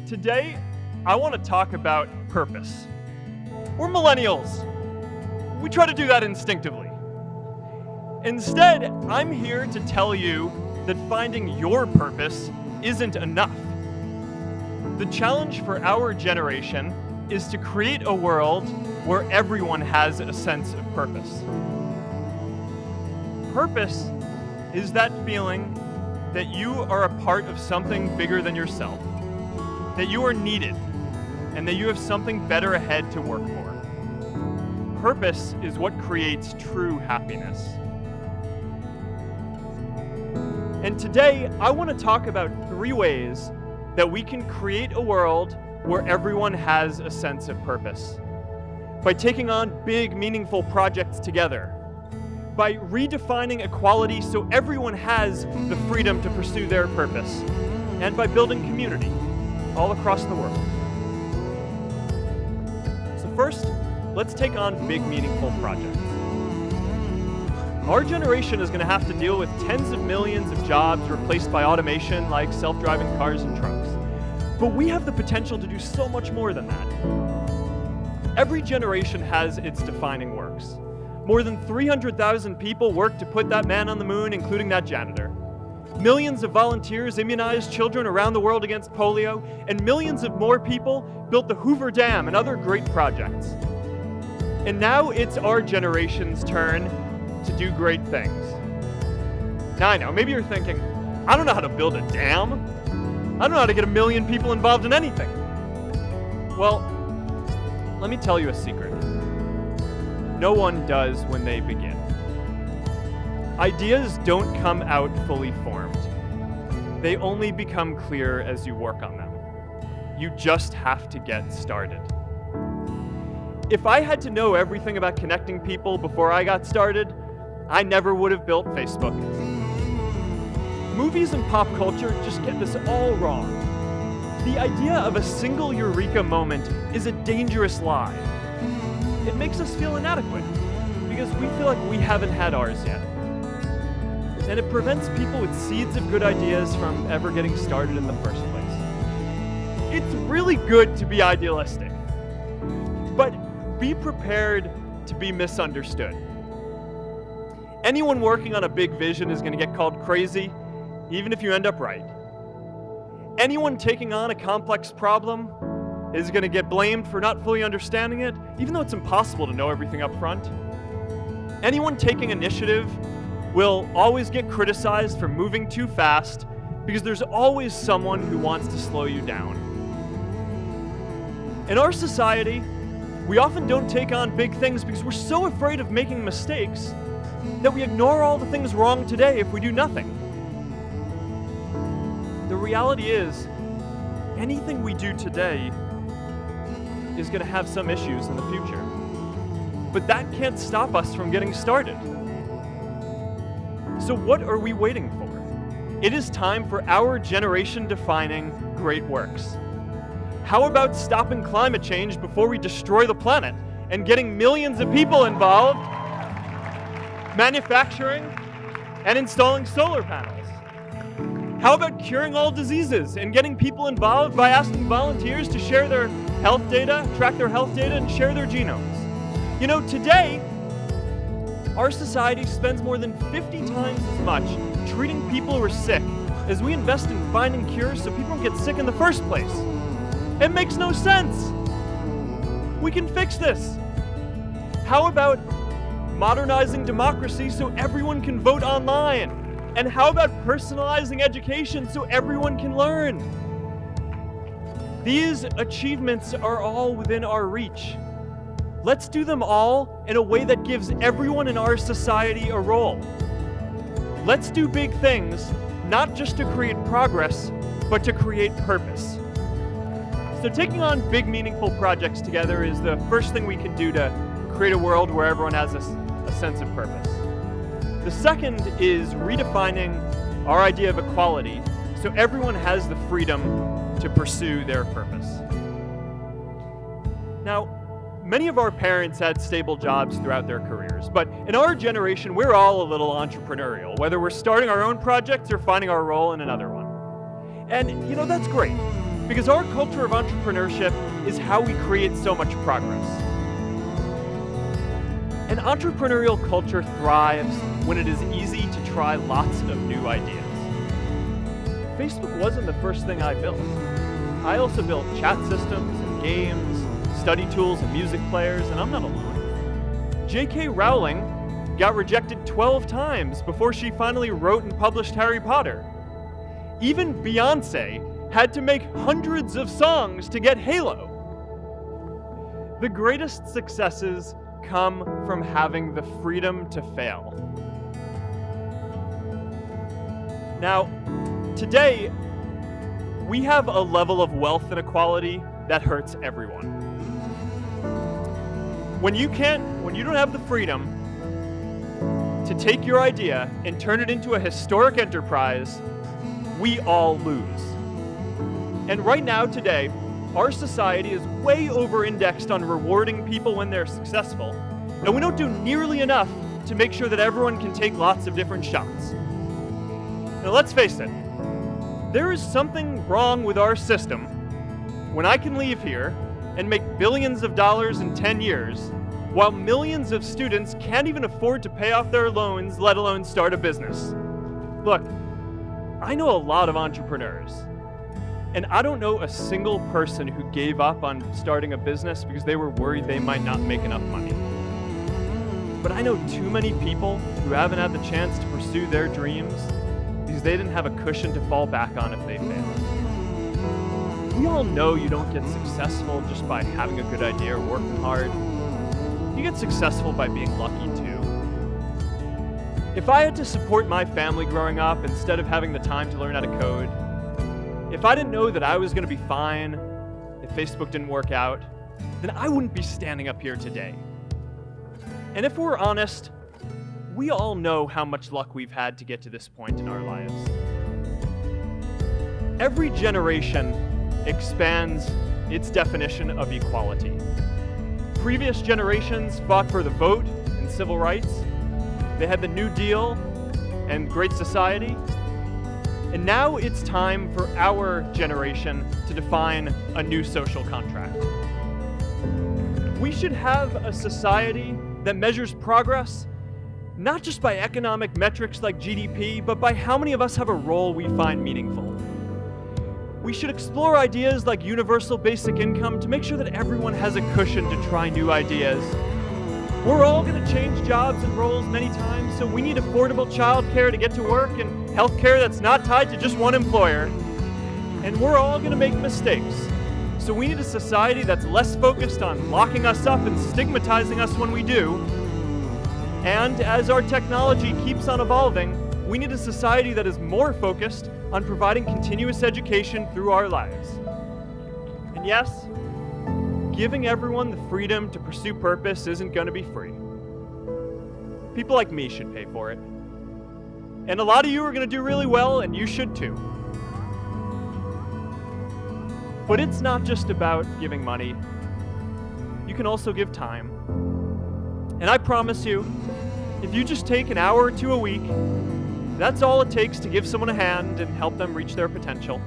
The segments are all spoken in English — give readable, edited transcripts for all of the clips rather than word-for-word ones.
Today, I want to talk about purpose. We're millennials. We try to do that instinctively. Instead, I'm here to tell you that finding your purpose isn't enough. The challenge for our generation is to create a world where everyone has a sense of purpose. Purpose is that feeling that you are a part of something bigger than yourself, that you are needed, and that you have something better ahead to work for. Purpose is what creates true happiness. And today, I want to talk about 3 ways that we can create a world where everyone has a sense of purpose. By taking on big, meaningful projects together. By redefining equality so everyone has the freedom to pursue their purpose. And by building community all across the world. So first, let's take on big, meaningful projects. Our generation is going to have to deal with tens of millions of jobs replaced by automation like self-driving cars and trucks. But we have the potential to do so much more than that. Every generation has its defining works. More than 300,000 people worked to put that man on the moon, including that janitor. Millions of volunteers immunized children around the world against polio, and millions of more people built the Hoover Dam and other great projects. And now it's our generation's turn to do great things. Now I know, maybe you're thinking, I don't know how to build a dam. I don't know how to get 1 million people involved in anything. Well, let me tell you a secret. No one does when they begin. Ideas don't come out fully formed. They only become clear as you work on them. You just have to get started. If I had to know everything about connecting people before I got started, I never would have built Facebook. Movies and pop culture just get this all wrong. The idea of a single eureka moment is a dangerous lie. It makes us feel inadequate because we feel like we haven't had ours yet. And it prevents people with seeds of good ideas from ever getting started in the first place. It's really good to be idealistic, but be prepared to be misunderstood. Anyone working on a big vision is going to get called crazy, even if you end up right. Anyone taking on a complex problem is going to get blamed for not fully understanding it, even though it's impossible to know everything up front. Anyone taking initiative will always get criticized for moving too fast because there's always someone who wants to slow you down. In our society, we often don't take on big things because we're so afraid of making mistakes that we ignore all the things wrong today if we do nothing. The reality is, anything we do today is going to have some issues in the future. But that can't stop us from getting started. So what are we waiting for? It is time for our generation-defining great works. How about stopping climate change before we destroy the planet and getting millions of people involved, manufacturing and installing solar panels? How about curing all diseases and getting people involved by asking volunteers to share their health data, track their health data, and share their genomes? You know, today, our society spends more than 50 times as much treating people who are sick as we invest in finding cures so people don't get sick in the first place. It makes no sense. We can fix this. How about modernizing democracy so everyone can vote online? And how about personalizing education so everyone can learn? These achievements are all within our reach. Let's do them all in a way that gives everyone in our society a role. Let's do big things, not just to create progress, but to create purpose. So taking on big, meaningful projects together is the first thing we can do to create a world where everyone has a sense of purpose. The second is redefining our idea of equality so everyone has the freedom to pursue their purpose. Now, many of our parents had stable jobs throughout their careers, but in our generation, we're all a little entrepreneurial, whether we're starting our own projects or finding our role in another one. And, you know, that's great. Because our culture of entrepreneurship is how we create so much progress. An entrepreneurial culture thrives when it is easy to try lots of new ideas. Facebook wasn't the first thing I built. I also built chat systems and games, study tools and music players, and I'm not alone. J.K. Rowling got rejected 12 times before she finally wrote and published Harry Potter. Even Beyoncé had to make hundreds of songs to get Halo. The greatest successes come from having the freedom to fail. Now, today, we have a level of wealth inequality that hurts everyone. When you don't have the freedom to take your idea and turn it into a historic enterprise, we all lose. And right now, today, our society is way over-indexed on rewarding people when they're successful, and we don't do nearly enough to make sure that everyone can take lots of different shots. Now, let's face it, there is something wrong with our system when I can leave here and make billions of dollars in 10 years, while millions of students can't even afford to pay off their loans, let alone start a business. Look, I know a lot of entrepreneurs, and I don't know a single person who gave up on starting a business because they were worried they might not make enough money. But I know too many people who haven't had the chance to pursue their dreams because they didn't have a cushion to fall back on if they failed. We all know you don't get successful just by having a good idea or working hard. You get successful by being lucky too. If I had to support my family growing up instead of having the time to learn how to code, if I didn't know that I was going to be fine if Facebook didn't work out, then I wouldn't be standing up here today. And if we're honest, we all know how much luck we've had to get to this point in our lives. Every generation expands its definition of equality. Previous generations fought for the vote and civil rights. They had the New Deal and Great Society. And now it's time for our generation to define a new social contract. We should have a society that measures progress not just by economic metrics like GDP, but by how many of us have a role we find meaningful. We should explore ideas like universal basic income to make sure that everyone has a cushion to try new ideas. We're all going to change jobs and roles many times, so we need affordable childcare to get to work and healthcare that's not tied to just one employer. And we're all going to make mistakes, so we need a society that's less focused on locking us up and stigmatizing us when we do. And as our technology keeps on evolving, we need a society that is more focused on providing continuous education through our lives. And yes, giving everyone the freedom to pursue purpose isn't going to be free. People like me should pay for it. And a lot of you are going to do really well, and you should too. But it's not just about giving money. You can also give time. And I promise you, if you just take an hour or two a week, that's all it takes to give someone a hand and help them reach their potential.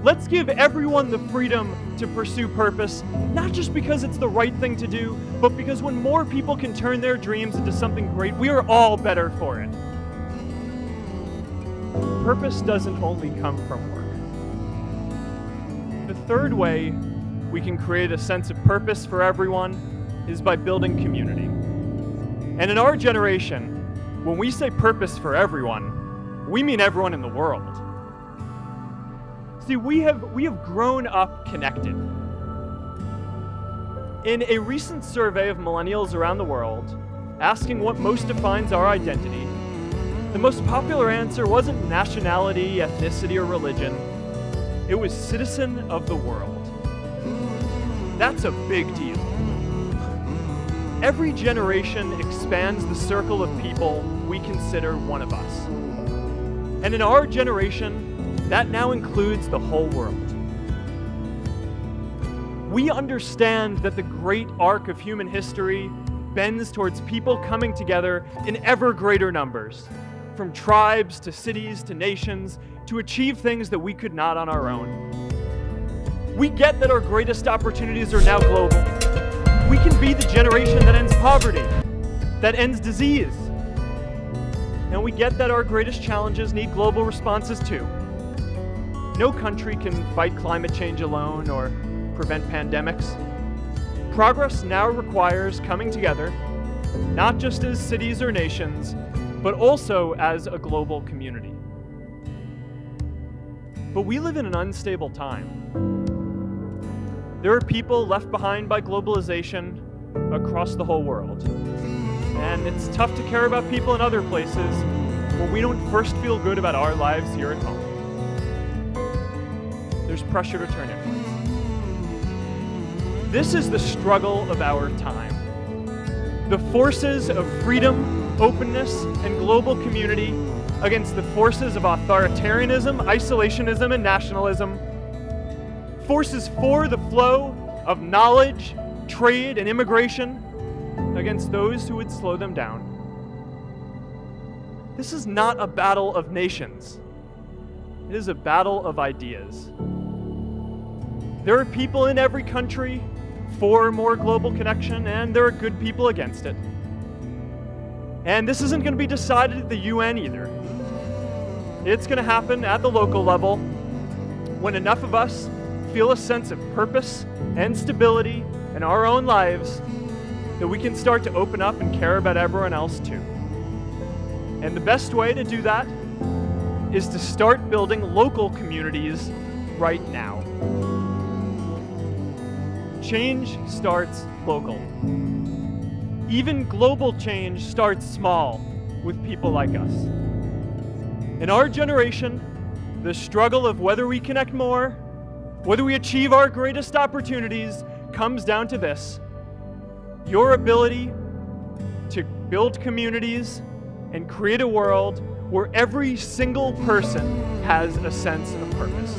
Let's give everyone the freedom to pursue purpose, not just because it's the right thing to do, but because when more people can turn their dreams into something great, we are all better for it. Purpose doesn't only come from work. The third way we can create a sense of purpose for everyone is by building community. And in our generation, when we say purpose for everyone, we mean everyone in the world. See, we have grown up connected. In a recent survey of millennials around the world, asking what most defines our identity, the most popular answer wasn't nationality, ethnicity, or religion. It was citizen of the world. That's a big deal. Every generation expands the circle of people we consider one of us. And in our generation, that now includes the whole world. We understand that the great arc of human history bends towards people coming together in ever greater numbers, from tribes to cities to nations, to achieve things that we could not on our own. We get that our greatest opportunities are now global. We can be the generation that ends poverty, that ends disease. And we get that our greatest challenges need global responses too. No country can fight climate change alone or prevent pandemics. Progress now requires coming together, not just as cities or nations, but also as a global community. But we live in an unstable time. There are people left behind by globalization across the whole world. And it's tough to care about people in other places when we don't first feel good about our lives here at home. There's pressure to turn inwards. This is the struggle of our time. The forces of freedom, openness, and global community against the forces of authoritarianism, isolationism, and nationalism. Forces for the flow of knowledge, trade, and immigration against those who would slow them down. This is not a battle of nations. It is a battle of ideas. There are people in every country for more global connection, and there are good people against it. And this isn't going to be decided at the UN either. It's going to happen at the local level when enough of us feel a sense of purpose and stability in our own lives that we can start to open up and care about everyone else too. And the best way to do that is to start building local communities right now. Change starts local. Even global change starts small with people like us. In our generation, the struggle of whether we connect more, whether we achieve our greatest opportunities, comes down to this: your ability to build communities and create a world where every single person has a sense of purpose.